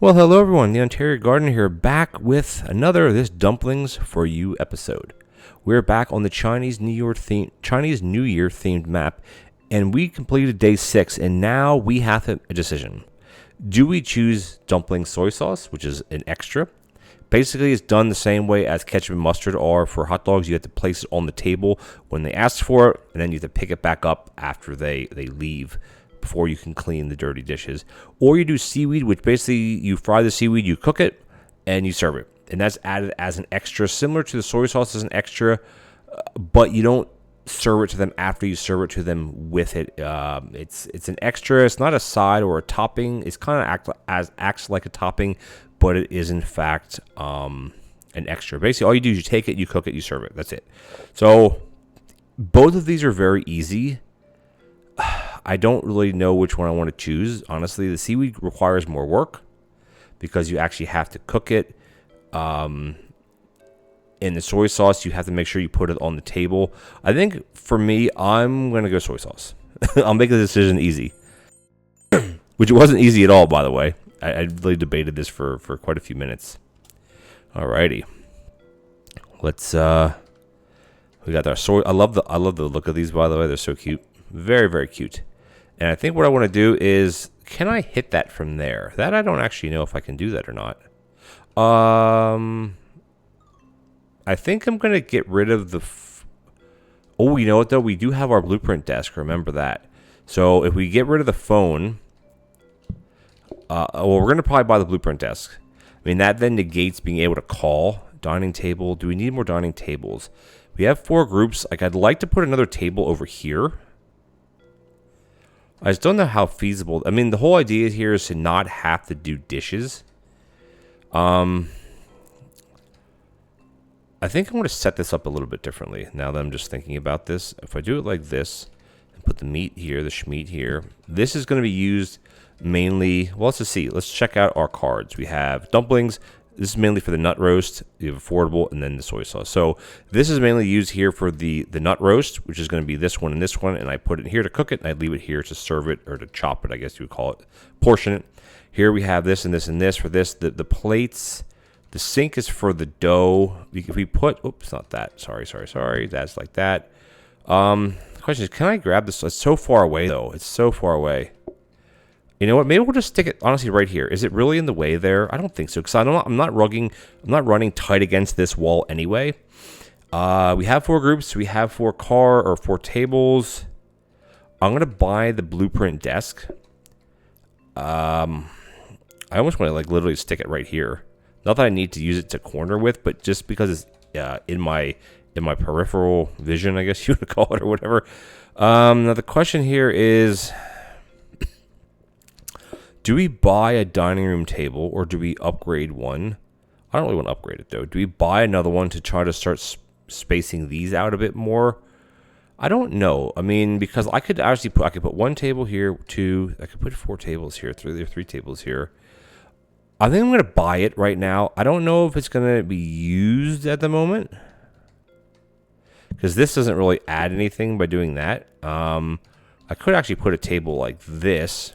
Well, hello everyone. The Ontario Gardener here, back with another This Dumplings for You episode. We're back on the Chinese New Year themed map, and we completed day 6, and now we have a decision. Do we choose dumpling soy sauce, which is an extra? Basically, it's done the same way as ketchup and mustard are for hot dogs. You have to place it on the table when they ask for it, and then you have to pick it back up after they leave, before you can clean the dirty dishes. Or you do seaweed, which basically you fry the seaweed, you cook it, and you serve it. And that's added as an extra, similar to the soy sauce as an extra, but you don't serve it to them after you serve it to them with it. It's an extra. It's not a side or a topping. It's kind of acts like a topping, but it is in fact an extra. Basically, all you do is you take it, you cook it, you serve it. That's it. So both of these are very easy. I don't really know which one I want to choose. Honestly, the seaweed requires more work because you actually have to cook it. In the soy sauce, you have to make sure you put it on the table. I think for me, I'm going to go soy sauce. I'll make the decision easy. Which it wasn't easy at all, by the way. I really debated this for quite a few minutes. Alrighty. Let's we got our soy. I love the look of these, by the way. They're so cute. Very, very cute. And I think what I want to do is, can I hit that from there? That I don't actually know if I can do that or not. I think I'm going to get rid of the... Oh, you know what, though? We do have our blueprint desk. Remember that. So if we get rid of the phone... well, we're going to probably buy the blueprint desk. I mean, that then negates being able to call. Dining table. Do we need more dining tables? We have 4 groups. Like, I'd like to put another table over here. I just don't know how feasible. I mean, the whole idea here is to not have to do dishes. I think I'm going to set this up a little bit differently now that I'm just thinking about this. If I do it like this and put the meat here, the schmeat here, this is going to be used mainly. Well, let's just see. Let's check out our cards. We have dumplings. This is mainly for the nut roast. You have affordable, and then the soy sauce. So this is mainly used here for the nut roast, which is going to be this one and this one. And I put it here to cook it, and I leave it here to serve it, or to chop it, I guess you would call it, portion it. Here we have this and this and this for this. The plates, the sink is for the dough. If we put, oops, not that. Sorry. That's like that. The question is, can I grab this? It's so far away, though. It's so far away. You know what? Maybe we'll just stick it honestly right here. Is it really in the way there? I don't think so, because I'm not running tight against this wall anyway. We have 4 groups. We have 4 tables. I'm gonna buy the blueprint desk. I almost want to like literally stick it right here. Not that I need to use it to corner with, but just because it's in my peripheral vision, I guess you would call it, or whatever. Now the question here is, do we buy a dining room table, or do we upgrade one? I don't really want to upgrade it, though. Do we buy another one to try to start spacing these out a bit more? I don't know. I mean, because I could actually put 1 table here, 2. I could put 4 tables here, 3 tables here. I think I'm going to buy it right now. I don't know if it's going to be used at the moment, because this doesn't really add anything by doing that. I could actually put a table like this.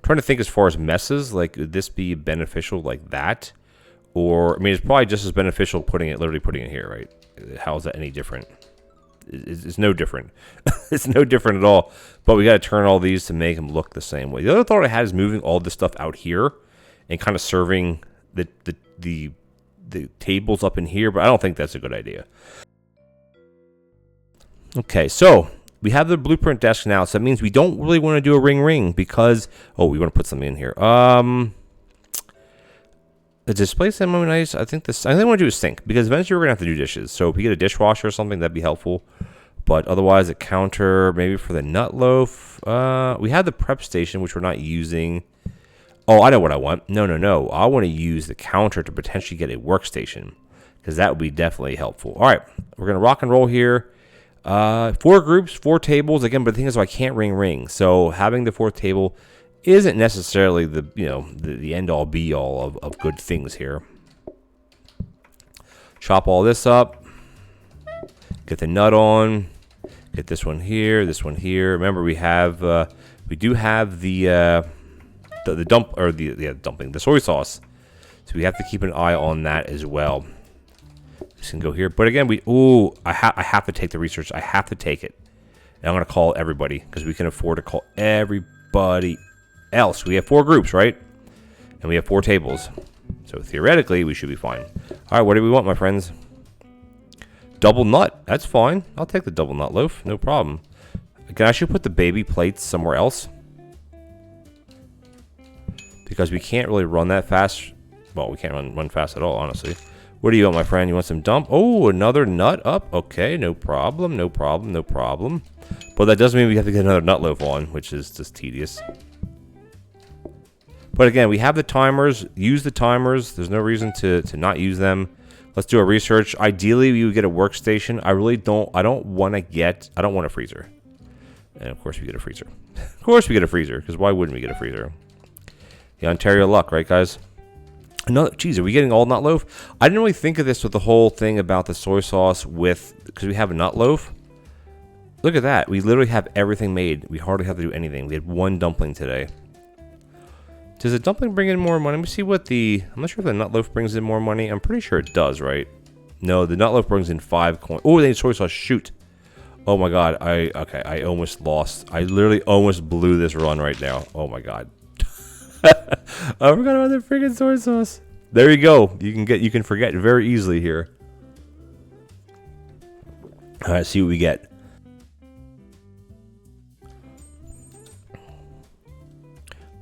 Trying to think as far as messes, like, would this be beneficial like that? Or, I mean, it's probably just as beneficial literally putting it here, right? How is that any different? It's no different. It's no different at all. But we got to turn all these to make them look the same way. The other thought I had is moving all this stuff out here and kind of serving the tables up in here, but I don't think that's a good idea. Okay, so we have the blueprint desk now, so that means we don't really want to do a ring because... Oh, we want to put something in here. The display semi nice. I think I want to do a sink, because eventually we're going to have to do dishes. So if we get a dishwasher or something, that'd be helpful. But otherwise, a counter, maybe for the nut loaf. We have the prep station, which we're not using. Oh, I know what I want. No. I want to use the counter to potentially get a workstation, because that would be definitely helpful. All right, we're going to rock and roll here. 4 groups, 4 tables. Again, but the thing is, I can't ring. So having the 4th table isn't necessarily the end all be all of good things here. Chop all this up. Get the nut on. Get this one here. This one here. Remember, we do have the dumpling, the soy sauce. So we have to keep an eye on that as well. This can go here, but again, I have to take the research. I have to take it, and I'm gonna call everybody because we can afford to call everybody else. We have 4 groups, right? And we have 4 tables, so theoretically we should be fine. All right, what do we want, my friends? Double nut. That's fine. I'll take the double nut loaf. No problem. Again, I should put the baby plates somewhere else because we can't really run that fast. Well, we can't run fast at all, honestly. What do you want, my friend? You want some dump? Oh, another nut up. Okay, no problem, no problem, no problem. But that doesn't mean we have to get another nut loaf on, which is just tedious. But again, we have the timers. Use the timers. There's no reason to not use them. Let's do a research. Ideally, we would get a workstation. I don't want a freezer. And of course we get a freezer. Of course we get a freezer, because why wouldn't we get a freezer? The Ontario luck, right, guys? Geez, are we getting all nut loaf? I didn't really think of this with the whole thing about the soy sauce because we have a nut loaf. Look at that. We literally have everything made. We hardly have to do anything. We had 1 dumpling today. Does the dumpling bring in more money? Let me see what I'm not sure if the nut loaf brings in more money. I'm pretty sure it does, right? No, the nut loaf brings in 5 coins. Oh, they need soy sauce. Shoot. Oh my god. I almost lost. I literally almost blew this run right now. Oh my god. I forgot about the freaking soy sauce. There you go. You can forget very easily here. All right, see what we get.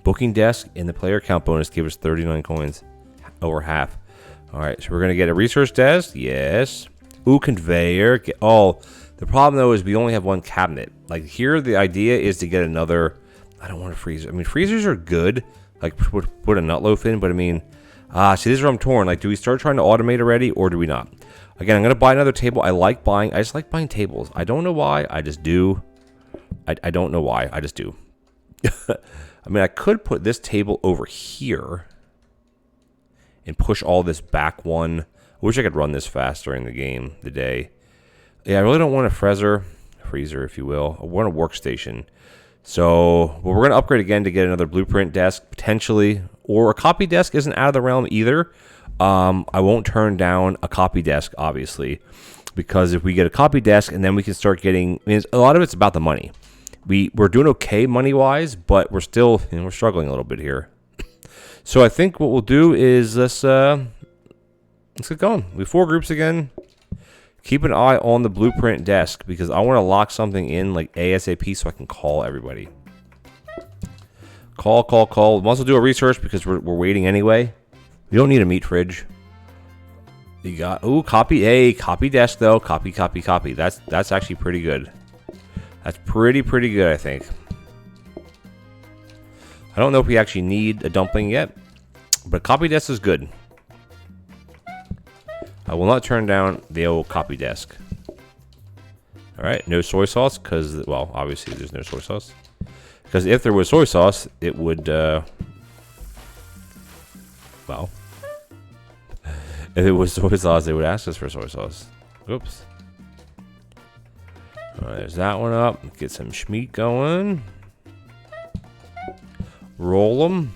Booking desk and the player count bonus gave us 39 coins, over half. All right, so we're gonna get a research desk. Yes. Ooh, conveyor. The problem though is we only have 1 cabinet. Like here, the idea is to get another. I don't want a freezer. I mean, freezers are good. Like put a nut loaf in, but I mean, see, this is where I'm torn. Like, do we start trying to automate already, or do we not? Again, I'm gonna buy another table. I just like buying tables. I don't know why. I just do. I don't know why. I just do. I mean, I could put this table over here and push all this back one. I wish I could run this fast during the day. Yeah, I really don't want a freezer, if you will. I want a workstation. So, we're going to upgrade again to get another blueprint desk, potentially, or a copy desk isn't out of the realm either. I won't turn down a copy desk, obviously, because if we get a copy desk and then we can start getting, I mean, a lot of it's about the money. We're doing okay money-wise, but we're still, we're struggling a little bit here. So I think what we'll do is let's get going. We have 4 groups again. Keep an eye on the blueprint desk because I want to lock something in like ASAP so I can call everybody. Call. We'll also do a research because we're waiting anyway. We don't need a meat fridge. You got copy desk though. Copy. That's actually pretty good. That's pretty good, I think. I don't know if we actually need a dumpling yet, but copy desk is good. I will not turn down the old copy desk. All right, no soy sauce because, well, obviously there's no soy sauce. Because if there was soy sauce, it would, well, if it was soy sauce, they would ask us for soy sauce. Oops. All right, there's that one up. Get some schmeat going. Roll them.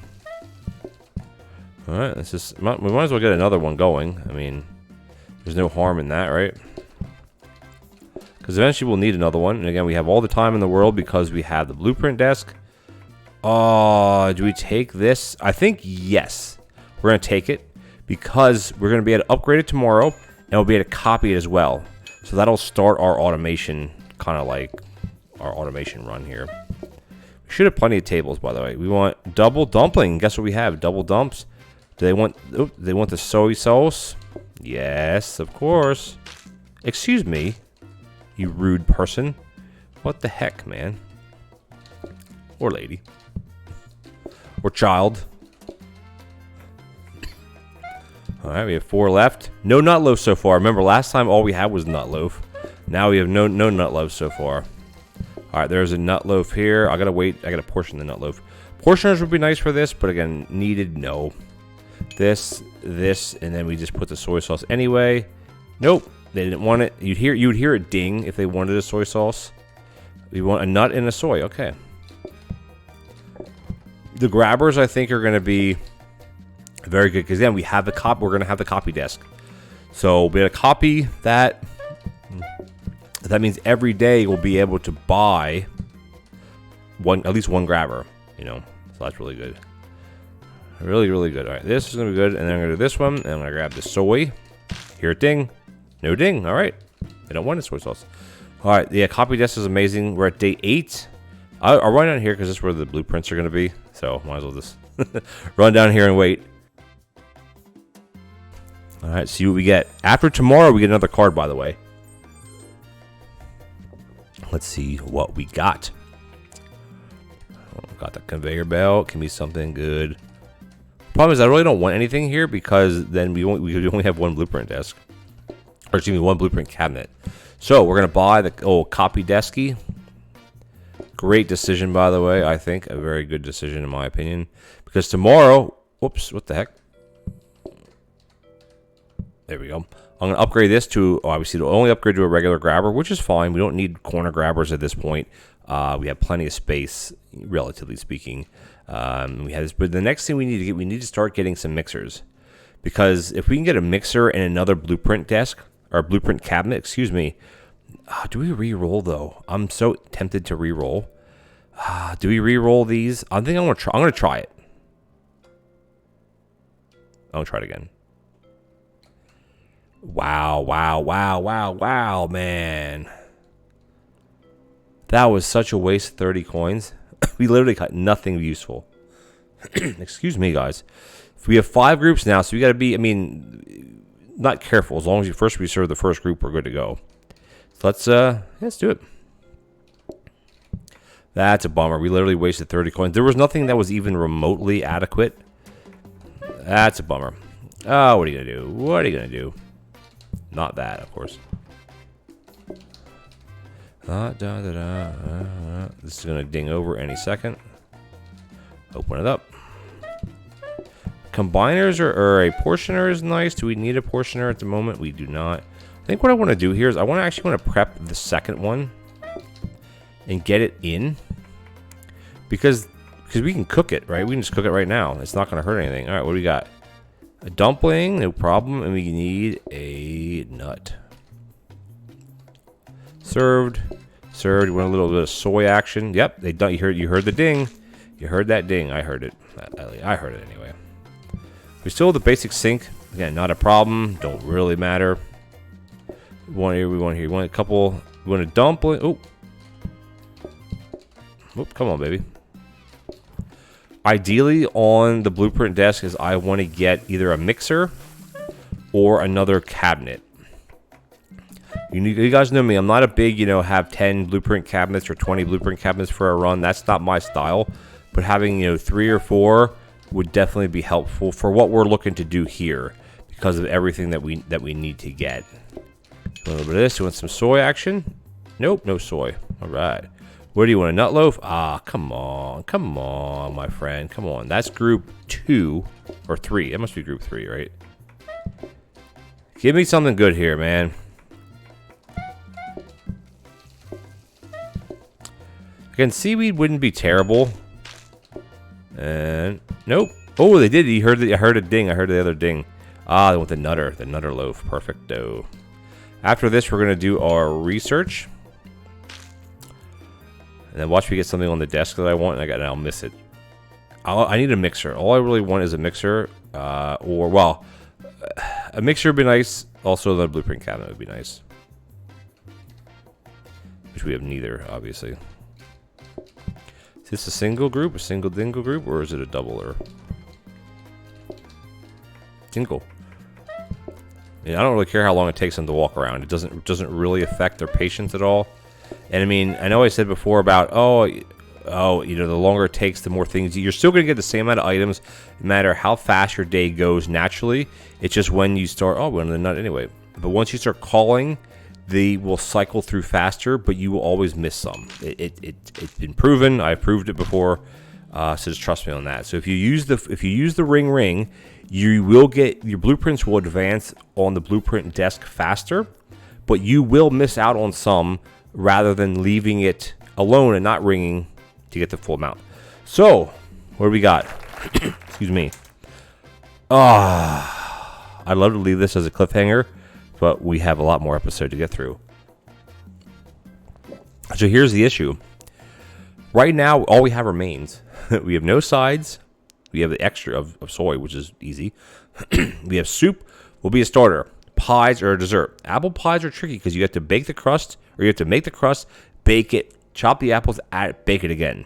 All right, we might as well get another one going. I mean, there's no harm in that, right? Because eventually we'll need another one. And again, we have all the time in the world because we have the blueprint desk. Oh, do we take this? I think yes. We're going to take it because we're going to be able to upgrade it tomorrow and we'll be able to copy it as well. So that'll start our automation, kind of like our automation run here. We should have plenty of tables, by the way. We want double dumpling. Guess what we have? Double dumps. Do they want the soy sauce? Yes, of course. Excuse me, you rude person. What the heck, man? Or lady. Or child. Alright, we have 4 left. No nut loaf so far. Remember, last time all we had was nut loaf. Now we have no nut loaf so far. Alright, there's a nut loaf here. I gotta wait. I gotta portion the nut loaf. Portioners would be nice for this, but again, needed, no. This, and then we just put the soy sauce anyway. Nope, they didn't want it. You'd hear it ding if they wanted a soy sauce. We want a nut and a soy. Okay. The grabbers, I think, are going to be very good because then we have the copy. We're going to have the copy desk. So we're going to copy that. That means every day we'll be able to buy at least one grabber. You know, so that's really good. Really, really good. All right, this is going to be good. And then I'm going to do this one. And I'm going to grab the soy. Here, ding. No ding. All right. I don't want a soy sauce. All right. Yeah, copy desk is amazing. We're at day 8. I'll run down here because this is where the blueprints are going to be. So might as well just run down here and wait. All right, see what we get. After tomorrow, we get another card, by the way. Let's see what we got. Oh, got the conveyor belt. Can be something good. Problem is, I really don't want anything here because then we only have one blueprint desk. Or excuse me, one blueprint cabinet. So we're going to buy the old copy desky. Great decision, by the way. I think a very good decision in my opinion. Because tomorrow, whoops, what the heck? There we go. I'm going to upgrade this to, obviously, it'll only upgrade to a regular grabber, which is fine. We don't need corner grabbers at this point. We have plenty of space, relatively speaking. We have this, but the next thing we need to start getting some mixers. Because if we can get a mixer and another blueprint desk, or blueprint cabinet, excuse me. Do we re-roll though? I'm so tempted to re-roll. Do we re-roll these? I think I'm gonna try. I'm gonna try it. I'm gonna try it again. Wow, wow, wow, wow, wow, man. That was such a waste of 30 coins. We literally got nothing useful. Excuse me, guys. We have 5 groups now, so we got to be, I mean, not careful. As long as you first reserve the first group, we're good to go. So let's do it. That's a bummer. We literally wasted 30 coins. There was nothing that was even remotely adequate. That's a bummer. Oh, what are you going to do? What are you going to do? Not that, of course. This is going to ding over any second. Open it up. Combiners or a portioner is nice. Do we need a portioner at the moment? We do not. I think what I want to do here is I actually want to prep the second one and get it in because we can cook it, right? We can just cook it right now. It's not going to hurt anything. All right, what do we got? A dumpling, no problem, and we need a nut. Served. You want a little bit of soy action? Yep, they done. You heard the ding. You heard that ding. I heard it. I heard it anyway. We still have the basic sink. Again, not a problem. Don't really matter. We want here. We want a couple. We want a dumpling. Oh. Oop, come on, baby. Ideally, on the blueprint desk is I want to get either a mixer or another cabinet. You guys know me. I'm not a big, have 10 blueprint cabinets or 20 blueprint cabinets for a run. That's not my style. But having, 3 or 4 would definitely be helpful for what we're looking to do here because of everything that we need to get. A little bit of this. You want some soy action? Nope, no soy. All right. What do you want, a nut loaf? Ah, come on, my friend. Come on. That's group 2 or 3. It must be group 3, right? Give me something good here, man. Again, seaweed wouldn't be terrible. And nope. Oh, they did. I heard a ding. I heard the other ding. Ah, they want the nutter loaf. Perfecto. After this, we're gonna do our research. And then watch me get something on the desk that I want, and I'll miss it. I need a mixer. All I really want is a mixer, a mixer would be nice. Also, the blueprint cabinet would be nice, which we have neither, obviously. Is this a single group, a single dingle group, or is it a doubler? Dingle. I don't really care how long it takes them to walk around. It doesn't really affect their patience at all. And I mean, I know I said before about, the longer it takes, the more things. You're still going to get the same amount of items, no matter how fast your day goes naturally. It's just when you start, we're in the nut anyway. But once you start calling, they will cycle through faster, but you will always miss some. It's been proven. I've proved it before, so just trust me on that. So if you use the ring, you will get, your blueprints will advance on the blueprint desk faster, but you will miss out on some rather than leaving it alone and not ringing to get the full amount. So What do we got? Excuse me. I'd love to leave this as a cliffhanger, but we have a lot more episode to get through. So here's the issue. Right now, all we have remains. We have no sides. We have the extra of soy, which is easy. We have soup, will be a starter. Pies are a dessert. Apple pies are tricky because you have to bake the crust, or you have to make the crust, bake it, chop the apples, add it, bake it again.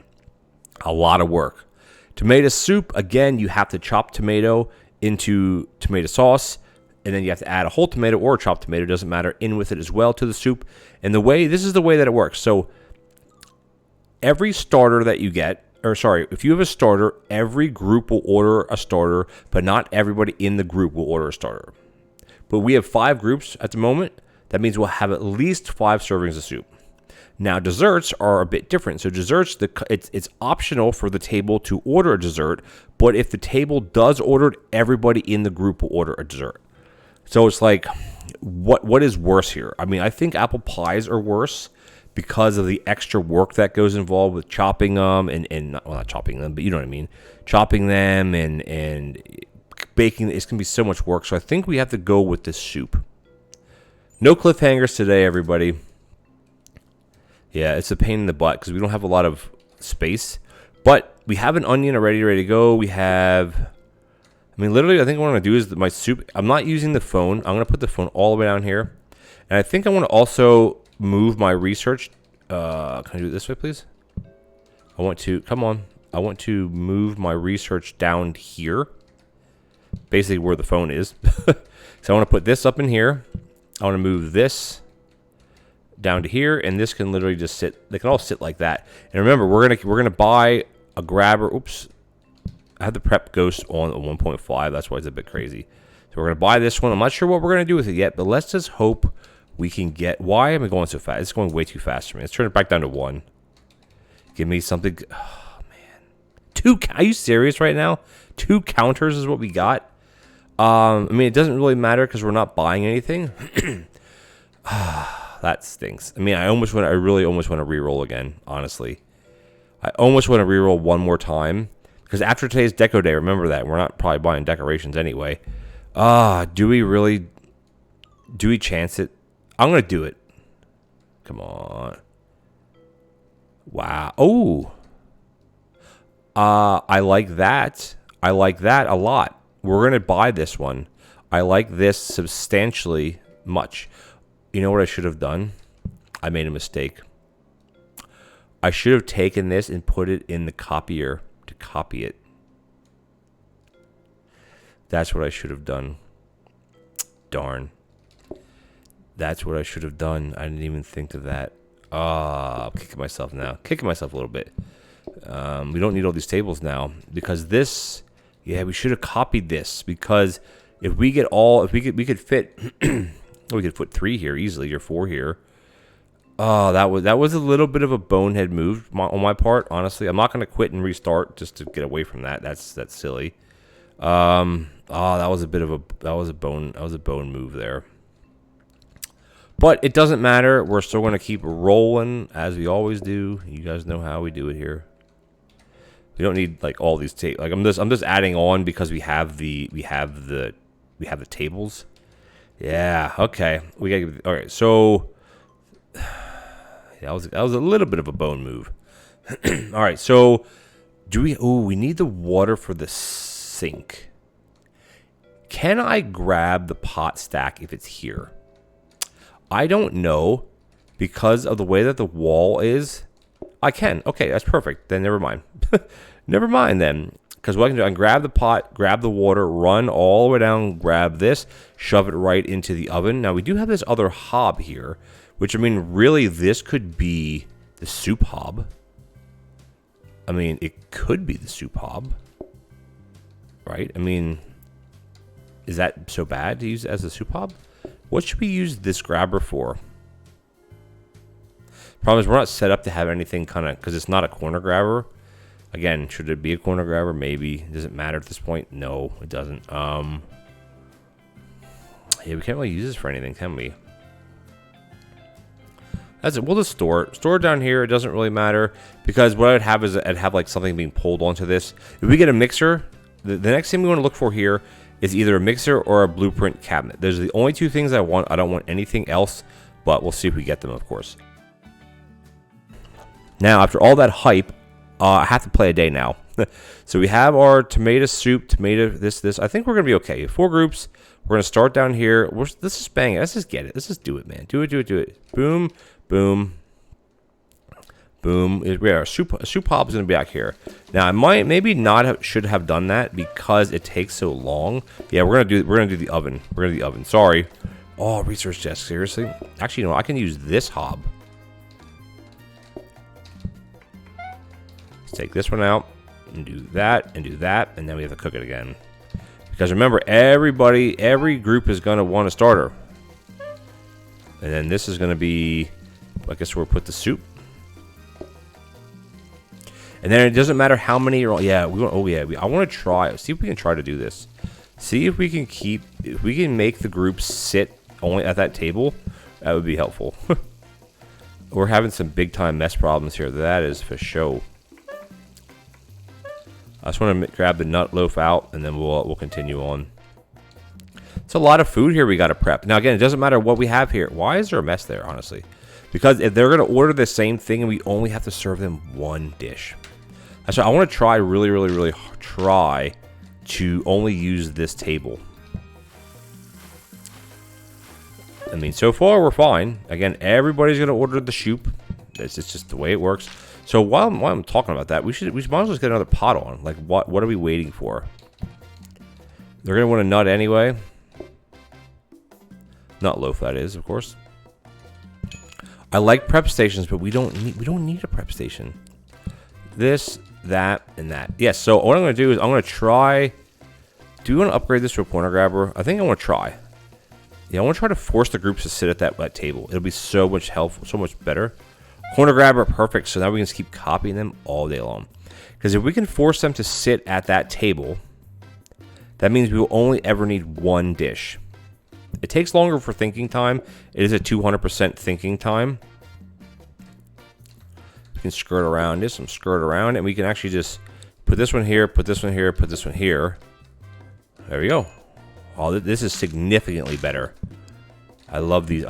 A lot of work. Tomato soup, again, you have to chop tomato into tomato sauce, and then you have to add a whole tomato or a chopped tomato, doesn't matter, in with it as well to the soup. And this is the way that it works. So every starter that you get, if you have a starter, every group will order a starter, but not everybody in the group will order a starter. But we have 5 groups at the moment. That means we'll have at least 5 servings of soup. Now, desserts are a bit different. So desserts, it's optional for the table to order a dessert, but if the table does order it, everybody in the group will order a dessert. So it's like, what is worse here? I mean, I think apple pies are worse because of the extra work that goes involved with chopping them not chopping them, but you know what I mean, chopping them and baking. It's gonna be so much work. So I think we have to go with this soup. No cliffhangers today, everybody. Yeah, it's a pain in the butt because we don't have a lot of space, but we have an onion already ready to go. We have, literally, I think what I'm going to do is my soup. I'm not using the phone. I'm going to put the phone all the way down here. And I think I want to also move my research. Can I do it this way, please? I want to move my research down here. Basically where the phone is. So I want to put this up in here. I want to move this down to here, and this can literally just sit. They can all sit like that. And remember, we're gonna buy a grabber. Oops, I have the Prep Ghost on at 1.5. That's why it's a bit crazy. So we're gonna buy this one. I'm not sure what we're gonna do with it yet, but let's just hope we can get. Why am I going so fast? It's going way too fast for me. Let's turn it back down to 1. Give me something. Oh man, 2. Are you serious right now? 2 counters is what we got. It doesn't really matter because we're not buying anything. That stinks. I really almost want to reroll again, honestly. I almost want to reroll one more time. Because after today's Deco Day, remember that. We're not probably buying decorations anyway. Do we chance it? I'm going to do it. Come on. Wow. Oh. I like that. I like that a lot. We're going to buy this one. I like this substantially much. You know what I should have done? I made a mistake. I should have taken this and put it in the copier to copy it. That's what I should have done. Darn. That's what I should have done. I didn't even think of that. I'm kicking myself now. Kicking myself a little bit. We don't need all these tables now because this. Yeah, we should have copied this because if we could fit. We could put 3 here easily or 4 here. Oh, that was a little bit of a bonehead move on my part. Honestly, I'm not going to quit and restart just to get away from that. That's silly. That was a bone move there. But it doesn't matter. We're still going to keep rolling as we always do. You guys know how we do it here. We don't need like all these tables. Like I'm just adding on because we have the tables. Yeah, okay. All right, so that was a little bit of a bone move. All right, so we need the water for the sink. Can I grab the pot stack if it's here? I don't know because of the way that the wall is. I can. Okay, that's perfect. Then never mind. Never mind then. Because what I can do, I can grab the pot, grab the water, run all the way down, grab this, shove it right into the oven. Now, we do have this other hob here, which, really, this could be the soup hob. It could be the soup hob, right? Is that so bad to use as a soup hob? What should we use this grabber for? Problem is, we're not set up to have anything because it's not a corner grabber. Again, should it be a corner grabber? Maybe. Does it matter at this point? No, it doesn't. Yeah, we can't really use this for anything, can we? That's it. We'll just store it down here. It doesn't really matter because what I'd have is I'd have like something being pulled onto this. If we get a mixer, the next thing we want to look for here is either a mixer or a blueprint cabinet. Those are the only two things I want. I don't want anything else, but we'll see if we get them, of course. Now, after all that hype, I have to play a day now. So we have our tomato soup, tomato this. I think we're going to be okay. 4 groups. We're going to start down here. Let's just bang it. Let's just get it. Let's just do it, man. Do it. Boom, boom, boom. A soup hop is going to be back here. Now, I maybe not should have done that because it takes so long. Yeah, we're going to do the oven. We're going to do the oven. Sorry. Oh, research desk. Seriously? Actually, no. I can use this hob. Let's take this one out and do that, and then we have to cook it again. Because remember, every group is going to want a starter. And then this is going to be, I guess we'll put the soup. And then it doesn't matter how many are, I want to try, see if we can try to do this. See if we can make the groups sit only at that table. That would be helpful. We're having some big time mess problems here. That is for sure. I just want to grab the nut loaf out, and then we'll continue on. It's a lot of food here we got to prep. Now, again, it doesn't matter what we have here. Why is there a mess there, honestly? Because if they're going to order the same thing and we only have to serve them one dish. That's why I want to try really try to only use this table. I mean, so far we're fine. Again, everybody's going to order the soup. It's just the way it works. So while I'm talking about that, we might as well just get another pot on. Like, what are we waiting for? They're gonna want a nut anyway. Nut loaf, that is, of course. I like prep stations, but we don't need a prep station. This, that, and that. Yes. So what I'm gonna do is I'm gonna try. Do you want to upgrade this to a corner grabber? I think I want to try. Yeah, I want to try to force the groups to sit at that table. It'll be so much helpful, so much better. Corner grabber, perfect. So now we can just keep copying them all day long. Because if we can force them to sit at that table, that means we will only ever need one dish. It takes longer for thinking time. It is a 200% thinking time. We can skirt around this and skirt around, and we can actually just put this one here, put this one here, put this one here. There we go. Oh, this is significantly better. I love these.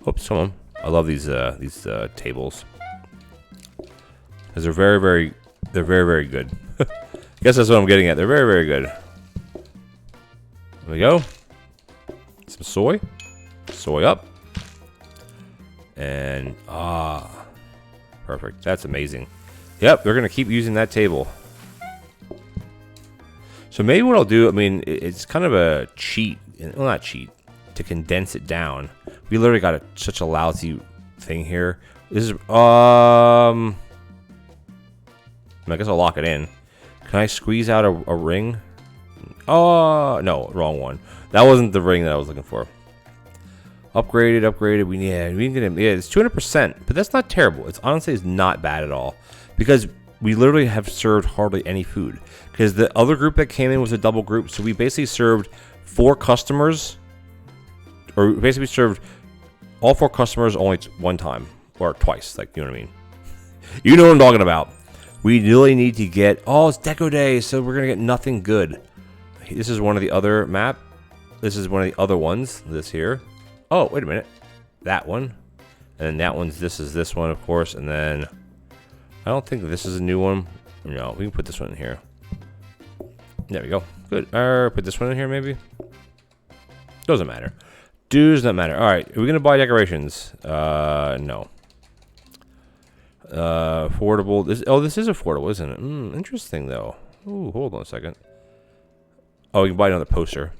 Oops, hold on. I love these tables because they're very good. I guess that's what I'm getting at. They're very good. There we go. Some soy up, and perfect. That's amazing. Yep, they're gonna keep using that table. So maybe what I'll do, I mean, it's kind of a cheat, well, not cheat, to condense it down. We literally got such a lousy thing here. This is, I guess I'll lock it in. Can I squeeze out a ring? Oh, no, wrong one. That wasn't the ring that I was looking for. Upgraded. We can get him. Yeah, it's 200%, but that's not terrible. It's honestly not bad at all because we literally have served hardly any food because the other group that came in was a double group. So we basically served 4 customers. Or basically served all 4 customers only one time. Or twice, like, you know what I mean? You know what I'm talking about. We really need to get... Oh, it's Deco Day, so we're going to get nothing good. This is one of the other map. This is one of the other ones. This here. Oh, wait a minute. That one. And then that one's... This is this one, of course. And then... I don't think this is a new one. No, we can put this one in here. There we go. Good. Put this one in here, maybe? Doesn't matter. Does not matter. All right, are we gonna buy decorations? No. Affordable. This is affordable, isn't it? Interesting though. Ooh, hold on a second. Oh, we can buy another poster.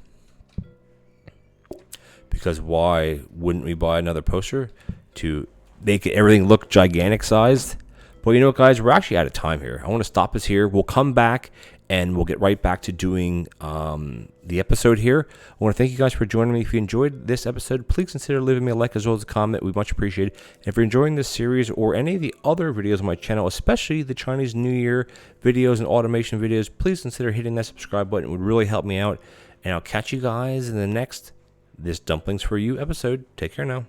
Because why wouldn't we buy another poster to make everything look gigantic sized? But you know what, guys? We're actually out of time here. I want to stop us here. We'll come back and we'll get right back to doing the episode here. I want to thank you guys for joining me. If you enjoyed this episode, please consider leaving me a like as well as a comment. We much appreciate it. And if you're enjoying this series or any of the other videos on my channel, especially the Chinese New Year videos and automation videos, please consider hitting that subscribe button. It would really help me out. And I'll catch you guys in the next this Dumplings for You episode. Take care now.